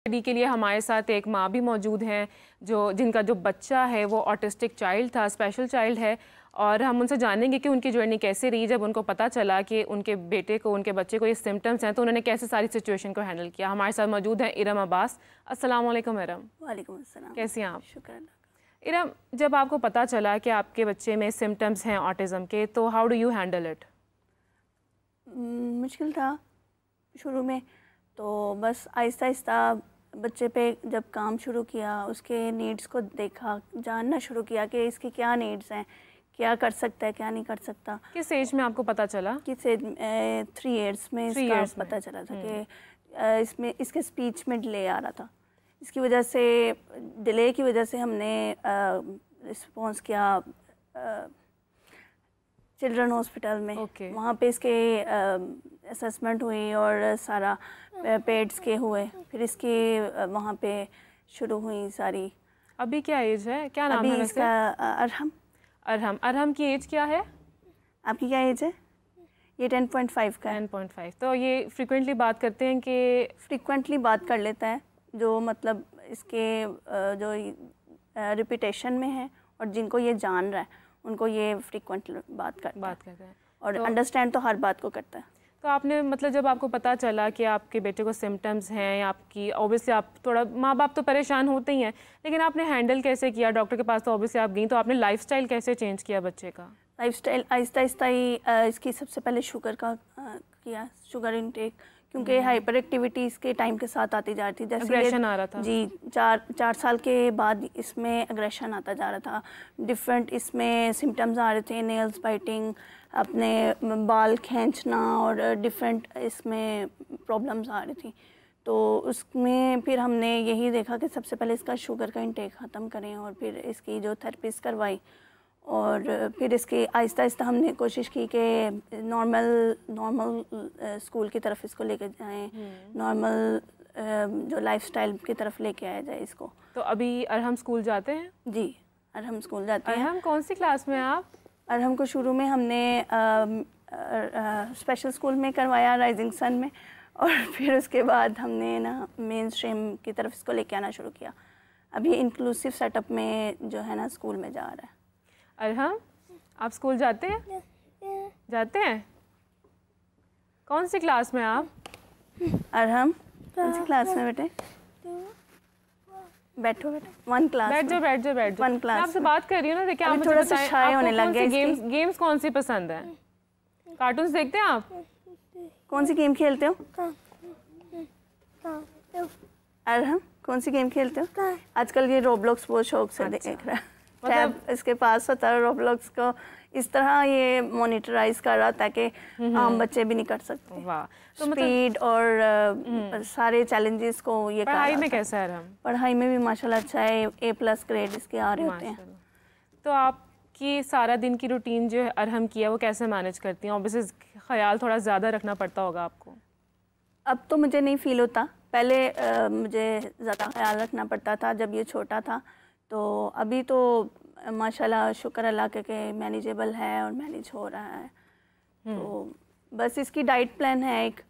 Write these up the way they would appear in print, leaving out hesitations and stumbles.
Study के लिए हमारे साथ एक माँ भी मौजूद हैं जिनका जो बच्चा है वो ऑटिस्टिक चाइल्ड था, स्पेशल चाइल्ड है, और हम उनसे जानेंगे कि उनकी जर्नी कैसे रही जब उनको पता चला कि उनके बेटे को, उनके बच्चे को ये सिम्टम्स हैं, तो उन्होंने कैसे सारी सिचुएशन को हैंडल किया। हमारे साथ मौजूद हैं इरम अब्बास। अस्सलाम वालेकुम इरम। वालेकुम अस्सलाम। कैसी हैं आप? शुक्र अल्लाह का। इरम, जब आपको पता चला कि आपके बच्चे में सिम्टम्स हैं ऑटिज़म के, तो how do you handle it? मुश्किल था शुरू में, तो बस आहिस्ता आहिस्ता बच्चे पे जब काम शुरू किया, उसके नीड्स को देखा, जानना शुरू किया कि इसकी क्या नीड्स हैं, क्या कर सकता है, क्या नहीं कर सकता। किस एज में आपको पता चला? किस एज 3 इयर्स में इसका पता चला था कि इसमें इसके स्पीच में डिले आ रहा था। इसकी वजह से, डिले की वजह से हमने रिस्पॉन्स किया चिल्ड्रन हॉस्पिटल में। वहाँ पे इसके असेसमेंट हुई और सारा पेड्स के हुए, फिर इसकी वहाँ पे शुरू हुई सारी। अभी क्या एज है, क्या नाम है इसका? अरहम। अरहम। अरहम की एज क्या है? आपकी क्या एज है? ये 10.5 का है। 10.5। तो ये फ्रीक्वेंटली बात करते हैं कि फ्रीक्वेंटली बात कर लेता है, जो मतलब इसके जो रिपीटेशन में है और जिनको ये जान रहा है उनको ये फ्रीक्वेंटली बात करते हैं और अंडरस्टैंड तो हर बात को करता है। तो आपने मतलब जब आपको पता चला कि आपके बेटे को सिम्टम्स हैं या आपकी, ऑब्वियसली आप थोड़ा, माँ बाप तो परेशान होते ही हैं, लेकिन आपने हैंडल कैसे किया? डॉक्टर के पास तो ऑब्वियसली आप गई, तो आपने लाइफस्टाइल कैसे चेंज किया बच्चे का? लाइफस्टाइल आहिस्ता आहिस्ता ही इसकी सबसे पहले शुगर का किया, शुगर इनटेक, क्योंकि हाइपर एक्टिविटी इसके टाइम के साथ आती जा रही थी। जैसे एग्रेशन आ रहा था जी, 4 साल के बाद इसमें एग्रेशन आता जा रहा था। डिफरेंट इसमें सिम्टम्स आ रहे थे, नेल्स बाइटिंग, अपने बाल खींचना, और डिफरेंट इसमें प्रॉब्लम्स आ रही थी। तो उसमें फिर हमने यही देखा कि सबसे पहले इसका शुगर का इंटेक ख़त्म करें, और फिर इसकी जो थेरेपीज करवाई, और फिर इसकी आहिस्ता आहिस्ता हमने कोशिश की कि नॉर्मल स्कूल की तरफ इसको लेके जाएं, नॉर्मल जो लाइफस्टाइल की तरफ लेके आया जाए इसको। तो अभी अरहम स्कूल जाते हैं? जी, अरहम स्कूल जाते हैं। अरहम कौन सी क्लास में हैं आप? अरहम को शुरू में हमने स्पेशल स्कूल में करवाया, राइजिंग सन में, और फिर उसके बाद हमने ना मेन स्ट्रीम की तरफ इसको लेके आना शुरू किया। अभी इंक्लूसिव सेटअप में जो है ना स्कूल में जा रहा है। अरहम, आप स्कूल जाते हैं? जाते हैं? कौन सी क्लास में आप? अरहम कौन सी क्लास में बेटे? बैठो बेटे, 1 क्लास। बैठ जाओ 1 क्लास। मैं आपसे बात कर रही हूँ ना, देखिए आप मुझे थोड़ा बताएं, शाय होने लग गए। गेम्स कौन सी पसंद है? कार्टून्स देखते हैं आप? कौन सी गेम खेलते हो? अरहम कौन सी गेम खेलते हो? आजकल ये रोब्लॉक्स बहुत शौक से देख रहा है। मतलब इसके पास होता है रोब्लॉक्स को, इस तरह ये मॉनिटराइज कर रहा ताकि आम बच्चे भी नहीं कर सकते। वाह। तो स्पीड और सारे चैलेंजेस को ये पढ़ाई में कैसा है अरहम? पढ़ाई में भी माशाल्लाह अच्छा है, A+ ग्रेड इसके आ रहे होते हैं। तो आपकी सारा दिन की रूटीन जो है अरहम की है, वो कैसे मैनेज करती हैं? ऑब्वियसली ख्याल थोड़ा ज़्यादा रखना पड़ता होगा आपको। अब तो मुझे नहीं फील होता, पहले मुझे ज़्यादा ख्याल रखना पड़ता था जब ये छोटा था। तो अभी तो माशाल्लाह शुक्र अल्लाह के मैनेजेबल है और मैनेज हो रहा है। तो बस इसकी डाइट प्लान है एक,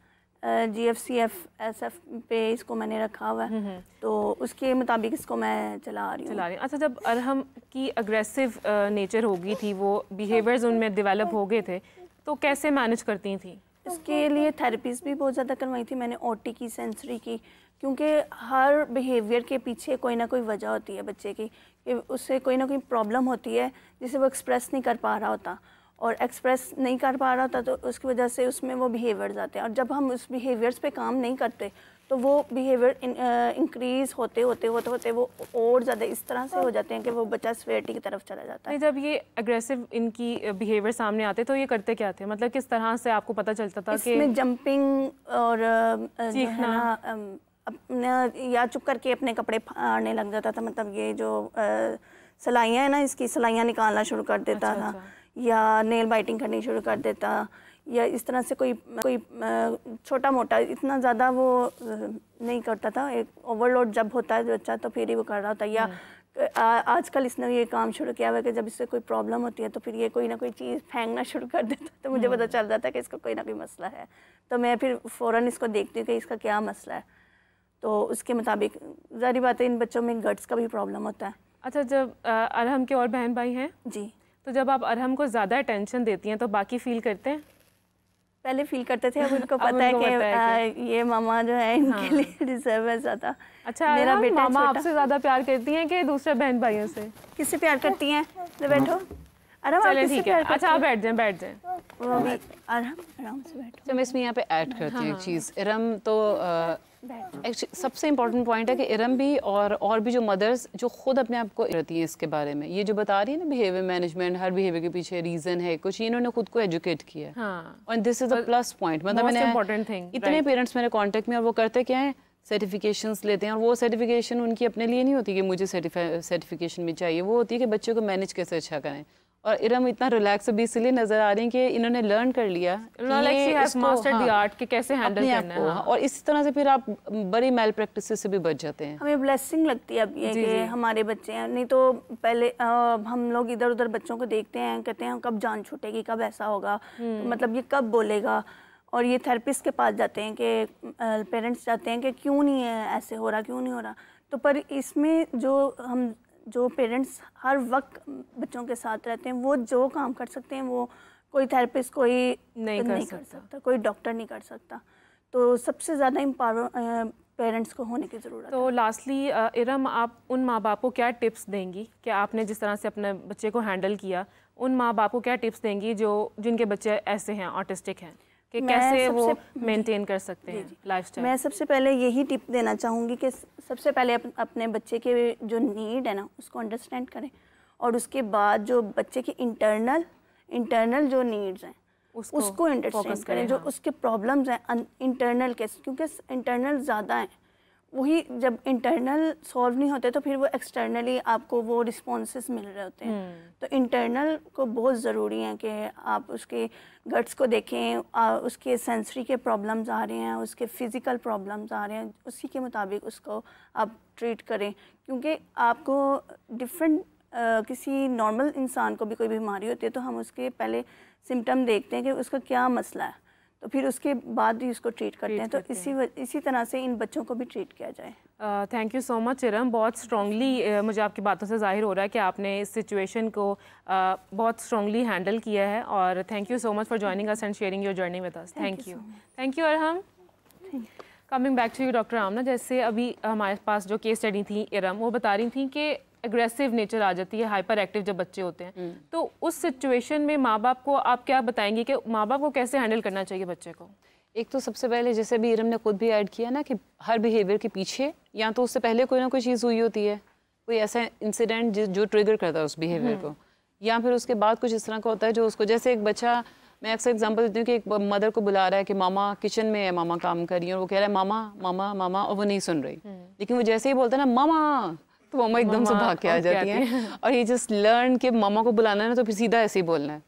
GFCF SF पे इसको मैंने रखा हुआ है, तो उसके मुताबिक इसको मैं चला रही हूँ। अच्छा, जब अरहम की अग्रेसिव नेचर हो गई थी, वो बिहेवियर्स उनमें डेवलप हो गए थे, तो कैसे मैनेज करती थी? इसके लिए थेरेपीज़ भी बहुत ज़्यादा करवाई थी मैंने, OT की, सेंसरी की, क्योंकि हर बिहेवियर के पीछे कोई ना कोई वजह होती है बच्चे की, कि उससे कोई ना कोई प्रॉब्लम होती है जिसे वो एक्सप्रेस नहीं कर पा रहा होता, और एक्सप्रेस नहीं कर पा रहा होता तो उसकी वजह से उसमें वो बिहेवियर्स आते हैं, और जब हम उस बिहेवियर्स पे काम नहीं करते तो वो बिहेवियर इंक्रीज़ होते होते वो और ज़्यादा इस तरह से हो जाते हैं कि वो बच्चा स्वेटी की तरफ चला जाता है। जब ये अग्रेसिव इनकी बिहेवियर सामने आते तो ये करते क्या थे? मतलब किस तरह से आपको पता चलता था कि इसमें जंपिंग और चीखना, अपना या चुप करके अपने कपड़े फाड़ने लग जाता था, मतलब ये जो सिलाइयाँ हैं ना, इसकी सिलाइयाँ निकालना शुरू कर देता था, या नेल बाइटिंग करनी शुरू कर देता, या इस तरह से कोई छोटा मोटा, इतना ज़्यादा वो नहीं करता था। एक ओवरलोड जब होता है जो अच्छा, तो फिर ही वो कर रहा होता है। या आजकल इसने ये काम शुरू किया हुआ है कि जब इससे कोई प्रॉब्लम होती है तो फिर ये कोई ना कोई चीज़ फेंकना शुरू कर देता, तो मुझे पता चल जाता है कि इसका कोई ना कोई मसला है, तो मैं फिर फ़ौरन इसको देखती हूँ कि इसका क्या मसला है। तो उसके मुताबिक ज़ाहिर बात है इन बच्चों में गट्स का भी प्रॉब्लम होता है। अच्छा, जब अरहम के और बहन भाई हैं जी, तो जब आप अरहम को ज़्यादा अटेंशन देती हैं तो बाकी फील करते हैं? पहले फील करते थे, अब उनको अब पता है उनको पता है कि ये मामा जो है इनके लिए डिजर्व है ज़्यादा। अच्छा, मेरा अरहम, बेटा मामा छोटा। आपसे ज़्यादा प्यार करती हैं कि दूसरे बहन भाइयों से? किससे प्यार करती हैं? तो बैठो। अरहम, आप चलें किससे ठीक है। प्यार करती अच्छा, आप बैठ जाएं, बैठ जाएं। हैं? वो भी अरहम आराम से बैठो। तो मैं इसमें यहाँ पे ऐड करती हूँ एक चीज़। इरम तो बैठो। एक्चुअली सबसे इम्पॉर्टेंट पॉइंट है कि इरम भी और भी जो मदर्स जो खुद अपने आप को रहती हैं इसके बारे में, ये जो बता रही है ना बिहेवियर मैनेजमेंट, हर बिहेवियर के पीछे रीज़न है कुछ, इन्होंने खुद को एजुकेट किया है। हाँ, और this is a plus point. मतलब most important मैंने thing, इतने right. पेरेंट्स मेरे कांटेक्ट में, और वो करते क्या है, सर्टिफिकेशंस लेते हैं, और वो सर्टिफिकेशन उनकी अपने लिए नहीं होती कि मुझे सर्टिफिकेशन में चाहिए, वो होती है कि बच्चे को मैनेज कैसे अच्छा करें। और इरम इतना रिलैक्स अभी इसलिए नजर आ रही है कि इन्होंने लर्न कर लिया मास्टर द आर्ट के कैसे हैंडल करना है। और इसी तरह से फिर आप बड़ी मैल प्रैक्टिस से भी बच जाते हैं। हमें ब्लेसिंग लगती है अब ये कि हमारे बच्चे हैं, नहीं तो पहले हम लोग इधर उधर बच्चों को देखते हैं, कहते हैं कब जान छूटेगी, कब ऐसा होगा, तो मतलब ये कब बोलेगा। और ये थेरेपिस्ट के पास जाते हैं कि पेरेंट्स जाते हैं कि क्यों नहीं है ऐसे हो रहा, क्यों नहीं हो रहा। तो पर इसमें जो पेरेंट्स हर वक्त बच्चों के साथ रहते हैं, वो जो काम कर सकते हैं वो कोई थेरेपिस्ट कोई नहीं कर सकता, कोई डॉक्टर नहीं कर सकता। तो सबसे ज़्यादा एम्पावर पेरेंट्स को होने की ज़रूरत है। तो लास्टली इरम, आप उन माँ बाप को क्या टिप्स देंगी कि आपने जिस तरह से अपने बच्चे को हैंडल किया, उन माँ बाप को क्या टिप्स देंगी जिनके बच्चे ऐसे हैं, ऑटिस्टिक हैं, कि कैसे वो मेंटेन कर सकते हैं लाइफस्टाइल? मैं सबसे पहले यही टिप देना चाहूँगी कि सबसे पहले अपने बच्चे के जो नीड है ना उसको अंडरस्टैंड करें, और उसके बाद जो बच्चे के इंटरनल जो नीड्स हैं उसको अंडरस्टैंड करें। जो उसके प्रॉब्लम्स हैं इंटरनल के, क्योंकि इंटरनल ज़्यादा हैं, वही जब इंटरनल सॉल्व नहीं होते तो फिर वो एक्सटर्नली आपको वो रिस्पॉन्सेस मिल रहे होते हैं। तो इंटरनल को बहुत ज़रूरी है कि आप उसके गट्स को देखें, उसके सेंसरी के प्रॉब्लम्स आ रहे हैं, उसके फिज़िकल प्रॉब्लम्स आ रहे हैं, उसी के मुताबिक उसको आप ट्रीट करें। क्योंकि आपको डिफरेंट किसी नॉर्मल इंसान को भी कोई बीमारी होती है तो हम उसके पहले सिम्टम देखते हैं कि उसका क्या मसला है, तो फिर उसके बाद ही उसको ट्रीट करते हैं। तो इसी तरह से इन बच्चों को भी ट्रीट किया जाए। Thank you so much Iram, बहुत स्ट्रांगली मुझे आपकी बातों से जाहिर हो रहा है कि आपने इस सिचुएशन को बहुत स्ट्रांगली हैंडल किया है। और thank you so much for joining us and sharing your journey with us. Thank you Arham. Coming back to you doctor Aamna, जैसे अभी हमारे पास जो केस स्टडी थी इरम, वो बता रही थी कि एग्रेसिव नेचर आ जाती है, हाइपर एक्टिव जब बच्चे होते हैं, तो उस सिचुएशन में माँ बाप को आप क्या बताएंगे कि माँ बाप को कैसे हैंडल करना चाहिए बच्चे को? एक तो सबसे पहले जैसे भी इरम ने खुद भी ऐड किया ना कि हर बिहेवियर के पीछे या तो उससे पहले कोई ना कोई चीज़ हुई होती है, कोई ऐसा इंसिडेंट जो ट्रिगर करता है उस बिहेवियर को, या फिर उसके बाद कुछ इस तरह का होता है जो उसको, जैसे एक बच्चा, मैं अक्सर एग्जांपल देती हूँ कि एक मदर को बुला रहा है कि मामा किचन में है, मामा काम कर रही है, और वो कह रहा है मामा मामा मामा, और वो नहीं सुन रही, लेकिन वो जैसे ही बोलता है ना मामा, तो मम्मा एकदम से भाग के आ जाती हैं। और ये जस्ट लर्न कि मामा को बुलाना है ना तो फिर सीधा ऐसे ही बोलना है।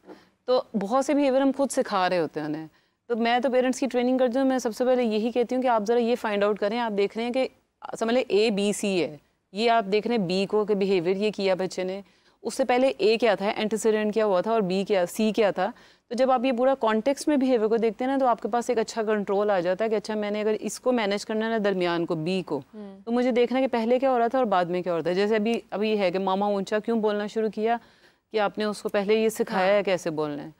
तो बहुत से बिहेवियर हम खुद सिखा रहे होते हैं उन्हें। तो मैं तो पेरेंट्स की ट्रेनिंग करती हूँ, मैं सबसे पहले यही कहती हूँ कि आप ज़रा ये फाइंड आउट करें, आप देख रहे हैं कि समझ लें A-B-C है, ये आप देख रहे हैं B को कि बिहेवियर ये किया बच्चे ने, उससे पहले A क्या था, एंटीसीडेंट क्या हुआ था, और B क्या, C क्या था। तो जब आप ये पूरा कॉन्टेक्स्ट में बिहेवियर को देखते हैं ना तो आपके पास एक अच्छा कंट्रोल आ जाता है कि अच्छा मैंने अगर इसको मैनेज करना है ना दरमियान को, B को, तो मुझे देखना है कि पहले क्या हो रहा था और बाद में क्या हो रहा था। जैसे अभी है कि मामा ऊंचा क्यों बोलना शुरू किया, कि आपने उसको पहले ये सिखाया है कैसे बोलना है।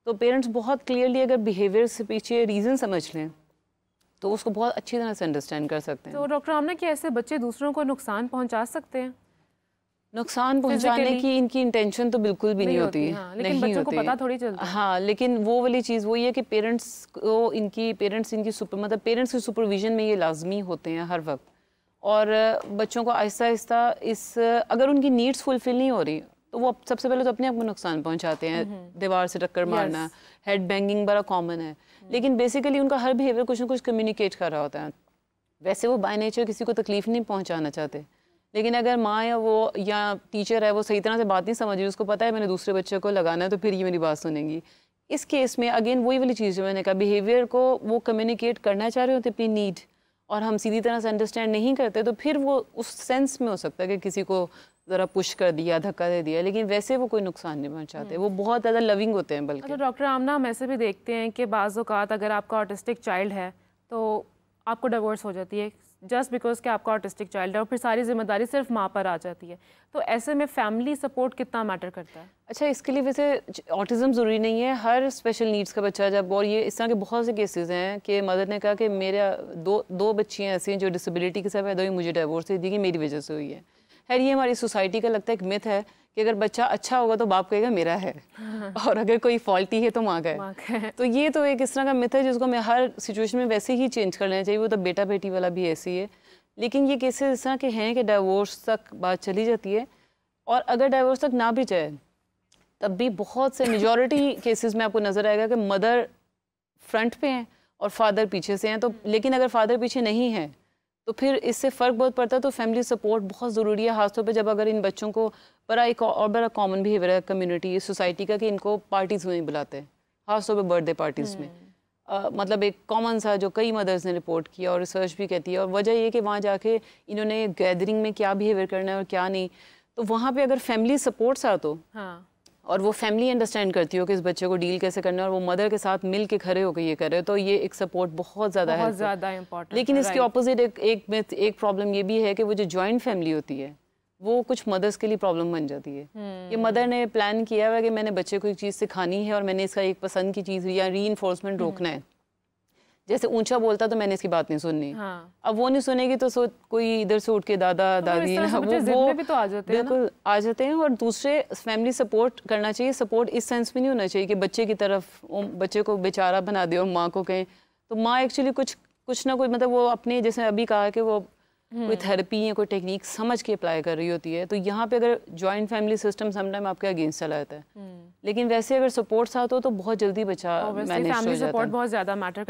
तो पेरेंट्स बहुत क्लियरली अगर बिहेवियर से पीछे रीज़न समझ लें तो उसको बहुत अच्छी तरह से अंडरस्टैंड कर सकते हैं। तो डॉक्टर आमना, क्या ऐसे बच्चे दूसरों को नुकसान पहुँचा सकते हैं? नुकसान पहुंचाने की इनकी इंटेंशन तो बिल्कुल भी नहीं होती, हाँ, लेकिन बच्चों को पता थोड़ी चलता है। हाँ, लेकिन वो वाली चीज़ वही है कि पेरेंट्स मतलब पेरेंट्स की सुपरविजन में ये लाजमी होते हैं हर वक्त, और बच्चों को आहिस्ता आहिस्ता अगर उनकी नीड्स फुलफिल नहीं हो रही तो वो सबसे पहले तो अपने आप को नुकसान पहुंचाते हैं। दीवार से टक्कर मारना, हेड बैंगिंग बड़ा कॉमन है, लेकिन बेसिकली उनका हर बिहेवियर कुछ ना कुछ कम्युनिकेट कर रहा होता है। वैसे वो बाय नेचर किसी को तकलीफ नहीं पहुंचाना चाहते, लेकिन अगर माँ या टीचर है वो सही तरह से बात नहीं समझ रही, उसको पता है मैंने दूसरे बच्चे को लगाना है तो फिर ये मेरी बात सुनेंगी। इस केस में अगेन वही वाली चीज़ जो मैंने कहा, बिहेवियर को वो कम्युनिकेट करना चाह रहे होते अपनी नीड, और हम सीधी तरह से अंडरस्टैंड नहीं करते, तो फिर वो उस सेंस में हो सकता है कि किसी को ज़रा पुश कर दिया, धक्का दे दिया, लेकिन वैसे वो कोई नुकसान नहीं पहुंचाते, वो बहुत ज़्यादा लविंग होते हैं। बल्कि तो डॉक्टर आमना, हम ऐसे भी देखते हैं कि बाज़ औक़ात अगर आपका ऑटिस्टिक चाइल्ड है तो आपको डिवोर्स हो जाती है, जस्ट बिकॉज कि आपका ऑटिस्टिक चाइल्ड है, और फिर सारी जिम्मेदारी सिर्फ माँ पर आ जाती है। तो ऐसे में फैमिली सपोर्ट कितना मैटर करता है? अच्छा, इसके लिए वैसे ऑटिज़म ज़रूरी नहीं है, हर स्पेशल नीड्स का बच्चा जब, और ये इस तरह के बहुत से केसेस हैं कि मदर ने कहा कि मेरा दो बच्चियाँ ऐसी हैं जो डिसेबिलिटी के साथ पैदा हुई, मुझे डिवोर्स दे दी कि मेरी वजह से हुई है। खैर ये हमारी सोसाइटी का लगता है एक मिथ है कि अगर बच्चा अच्छा होगा तो बाप कहेगा मेरा है, और अगर कोई फॉल्टी है तो माँ का है। तो ये तो एक इस तरह का मिथ है जिसको हमें हर सिचुएशन में वैसे ही चेंज कर लेना चाहिए। वो तो बेटा बेटी वाला भी ऐसी है, लेकिन ये केसेस इस तरह के हैं कि डाइवोर्स तक बात चली जाती है, और अगर डाइवोर्स तक ना भी जाए तब भी बहुत से मेजॉरिटी केसेस में आपको नज़र आएगा कि मदर फ्रंट पे हैं और फादर पीछे से हैं। तो लेकिन अगर फादर पीछे नहीं है तो फिर इससे फ़र्क बहुत पड़ता है। तो फैमिली सपोर्ट बहुत ज़रूरी है, खासतौर पे जब अगर इन बच्चों को बड़ा एक और बड़ा कॉमन बिहेवियर है कम्युनिटी सोसाइटी का कि इनको पार्टीज़ में बुलाते हैं, खासतौर पे बर्थडे पार्टीज़ में। मतलब एक कॉमन सा जो कई मदर्स ने रिपोर्ट किया और रिसर्च भी कहती है, और वजह ये कि वहाँ जाके इन्होंने गैदरिंग में क्या बिहेवियर करना है और क्या नहीं, तो वहाँ पे अगर फैमिली सपोर्ट साथ हो और वो फैमिली अंडरस्टैंड करती हो कि इस बच्चे को डील कैसे करना है, और वो मदर के साथ मिल के खड़े होकर ये करे, तो ये एक सपोर्ट बहुत ज़्यादा इम्पोर्टेंट। लेकिन इसके ऑपोजिट एक प्रॉब्लम ये भी है कि वो जो जॉइंट फैमिली होती है वो कुछ मदर्स के लिए प्रॉब्लम बन जाती है। कि मदर ने प्लान किया हुआ है कि मैंने बच्चे को एक चीज़ सिखानी है और मैंने इसका एक पसंद की चीज़ या री-इन्फोर्समेंट रोकना है। जैसे ऊंचा बोलता तो मैंने इसकी बात नहीं सुननी। अब वो नहीं सुनेगी तो कोई इधर से उठ के दादा दादी वो भी तो आ जाते हैं, बिल्कुल आ जाते हैं। और दूसरे फैमिली सपोर्ट करना चाहिए। सपोर्ट इस सेंस में नहीं होना चाहिए कि बच्चे की तरफ बच्चे को बेचारा बना दे और माँ को कहें। तो माँ एक्चुअली कुछ ना कुछ मतलब वो अपने जैसे अभी कहा कि वो कोई थेरेपी या कोई टेक्निक समझ के अप्लाई कर रही होती है। तो यहाँ पे अगर जॉइंट फैमिली सिस्टम समटाइम आपके अगेंस्ट चला जाता है, लेकिन वैसे अगर सपोर्ट साथ हो तो बहुत जल्दी बच्चा मैनेज हो जाता है। फैमिली सपोर्ट बहुत ज़्यादा मैटर